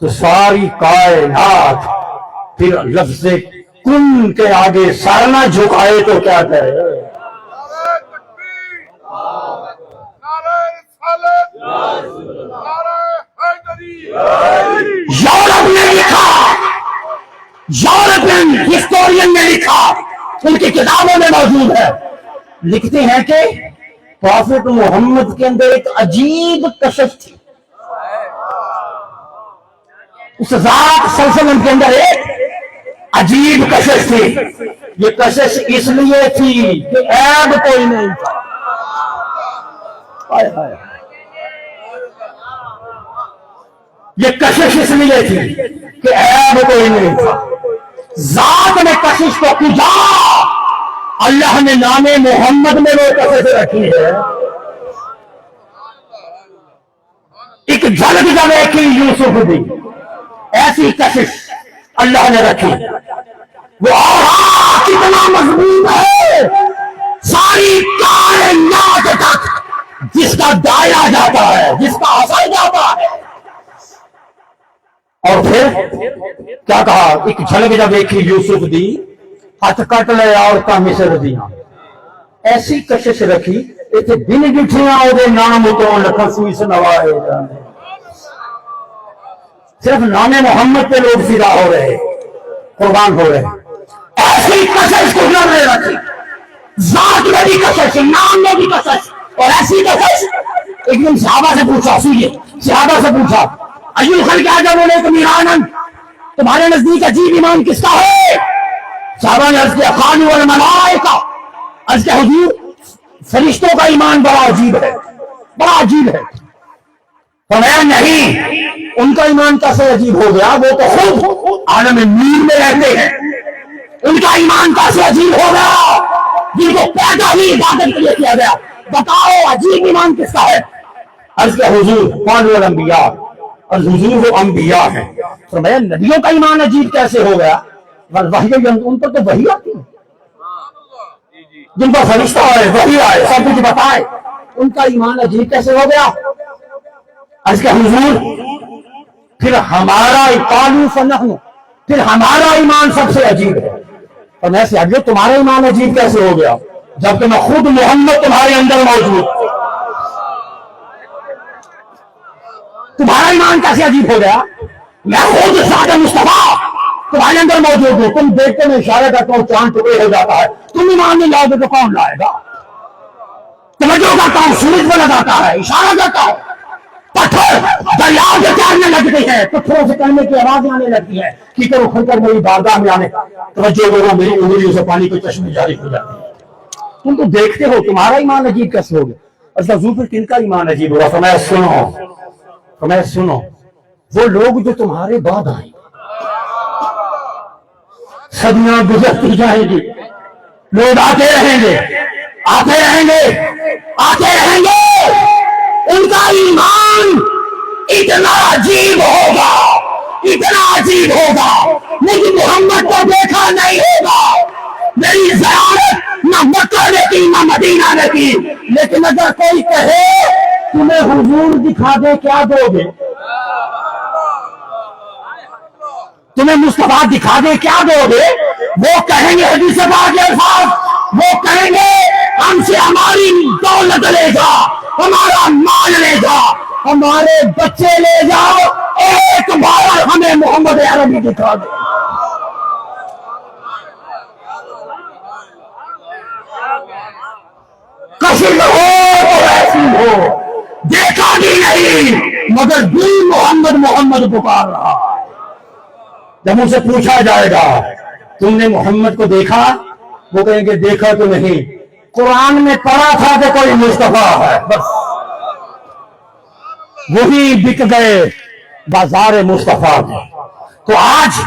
تو ساری کائنات پھر لفظ کن کے آگے سر نہ جھکائے تو کیا کرے؟ نعرہ تکبیر، نعرہ رسالت، نعرہ حیدری۔ یورپ نے لکھا، یورپین ہسٹورین نے لکھا، ان کی کتابوں میں موجود ہے، لکھتے ہیں کہ پروفٹ محمد کے اندر ایک عجیب کشش تھی، اس ذات صلی اللہ علیہ وسلم کے اندر ایک عجیب کشش تھی۔ یہ کشش اس لیے تھی کہ عیب کوئی نہیں تھا۔ ہائے ہائے، یہ کشش اس لیے تھی کہ عیب کوئی نہیں تھا۔ ذات نے کشش کو کیا، اللہ نے نام محمد میں وہ کشش رکھی ہے۔ ایک جھلک جب دیکھی یوسف دی، ایسی کشش اللہ نے رکھی، وہ اور کتنا مضبوط ہے، ساری کائنات تک جس کا دایا جاتا ہے، جس کا اثر جاتا ہے۔ اور پھر کیا کہا، ایک جھلک جب دیکھی یوسف دی، ہاتھ کٹ لے عورتاں مصر دیاں، ایسی کشش رکھی اتنے دن جٹھیاں وہ نام تو لکھن سوئی سنوائے جانے، صرف نام محمد پہ لوگ فدا ہو رہے، قربان ہو رہے۔ ایسی کشش کو نے رکھی، ذات میں بھی کشش، نام میں بھی کشش، اور ایسی کشش ایک دن صحابہ سے پوچھا، سوئیے صحابہ سے پوچھا، ایو الخلق اعظم علیکم ایمانا، تمہارے نزدیک عجیب ایمان کس کا ہے؟ صحابہ نے عرض کیا قالوا والملائکہ، عرض کیا حضور فرشتوں کا ایمان بڑا عجیب ہے، بڑا عجیب ہے۔ فرمایا نہیں، ان کا ایمان کیسے عجیب ہو گیا، وہ تو خود عالم نور میں رہتے ہیں، ان کا ایمان کیسے عجیب ہو گیا جن کو پیدا ہی عبادت کے لیے کیا گیا، بتاؤ عجیب ایمان کس کا ہے؟ عرض کیا حضور قالوا الانبیاء، اور حضور وہ انبیاء ہیں۔ فرمایا نبیوں کا ایمان عجیب کیسے ہو گیا، وحی ان پر تو وحی آتی ہے، جن پر فرشتہ آئے، وحی آئے، سب کچھ بتائے، ان کا ایمان عجیب کیسے ہو گیا؟ عرض کہ حضور پھر ہمارا قالوا فنحن، پھر ہمارا ایمان سب سے عجیب ہے۔ اور میں سے حضرت تمہارا ایمان عجیب کیسے ہو گیا جبکہ میں خود محمد تمہارے اندر موجود، تمہارا ایمان کیسے عجیب ہو گیا؟ میں خود ذات مصطفیٰ تمہارے اندر موجود ہوں، تم دیکھتے میں اشارہ کرتا ہوں چاند ٹکڑے ہو جاتا ہے، تم ایمان نہیں لاؤ گے تو کون لائے گا؟ توجہ کرتا ہوں سورج کو لگاتا ہے، اشارہ کرتا ہوں، پتھر دریا سے تیرنے لگتے ہیں، پتھروں سے کہنے کی آوازیں آنے لگتی ہے، کیکر اکھڑ کر میری بارگاہ میں آنے، توجہ کرو میری انگلیوں سے پانی کے چشمے جاری ہو جاتے ہیں۔ تم تو دیکھتے ہو، تمہارا ایمان عجیب کیسے ہو گیا؟ اچھا حضور پھر کن کا ایمان عجیب ہوگا؟ فرمایا سنو، فرمایا سنو، وہ لوگ جو تمہارے بعد آئیں، صدیاں گزرتی جائیں گی، لوگ آتے رہیں گے، آتے رہیں گے، آتے رہیں گے، ان کا ایمان اتنا عجیب ہوگا، اتنا عجیب ہوگا، لیکن محمد کو دیکھا نہیں ہوگا، میری زیارت نہ مکہ نے کی نہ مدینہ نے کی، لیکن اگر کوئی کہے تمہیں حضور دکھا دے کیا دو گے؟ تمہیں مصطفیٰ دکھا دے کیا دو گے؟ وہ کہیں گے حدیث پاک کے الفاظ، وہ کہیں گے ہم سے ہماری دولت لے جا، ہمارا مال لے جا، ہمارے بچے لے جاؤ، ایک بار ہمیں محمد عربی دکھا دو۔ کشش ہو تو ایسی ہو، دیکھا بھی نہیں مگر دل محمد محمد پکار رہا ہے۔ جب ان سے پوچھا جائے گا تم نے محمد کو دیکھا، وہ کہیں گے دیکھا تو نہیں، قرآن میں پڑھا تھا کہ کوئی مصطفیٰ ہے، بس وہی بک گئے بازار مصطفیٰ میں۔ تو آج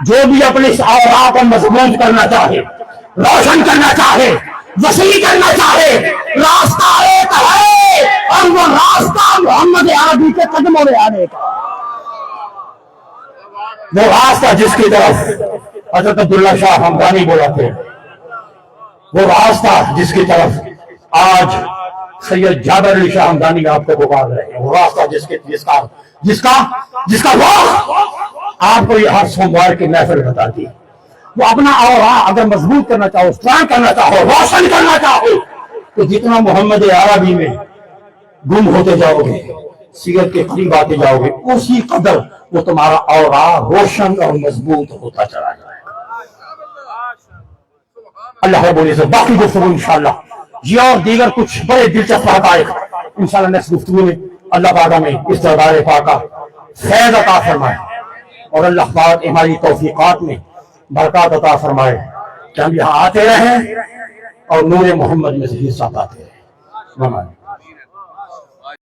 جو بھی اپنے آراء کو مضبوط کرنا چاہے، روشن کرنا چاہے، وسیع کرنا چاہے، راستہ ایک ہے، اور وہ راستہ محمد عربی کے قدموں میں آنے کا، وہ راستہ جس کی طرف حضرت عبداللہ شاہ ہمدانی بولا تھے، وہ راستہ جس کی طرف آج سید جابر علی شاہ ہمدانی آپ کو پکار رہے ہیں، راستہ جس کا وقت آپ کو یہ ہر سوموار کی محفل بتاتی ہے، وہ اپنا اور اگر مضبوط کرنا چاہو، اسٹرانگ کرنا چاہو، روشن کرنا چاہو، تو جتنا محمد عربی میں گم ہوتے جاؤ گے، سیرت کے قریب آتے جاؤ گے، اسی قدر وہ تمہارا اور روشن اور مضبوط ہوتا چلا جائے گا۔ اللہ رب العزت باقی گفتگو انشاءاللہ یہ اور دیگر کچھ بڑے دلچسپ حقائق انشاءاللہ نیکسٹ گفتگو میں اللہ پاک ہمیں اس دربار پاک کا فیض عطا فرمائے، اور اللہ پاک ہماری توفیقات میں برکات عطا فرمائے کہ ہم یہاں آتے رہیں اور نور محمد میں سے حصہ پاتے رہیں۔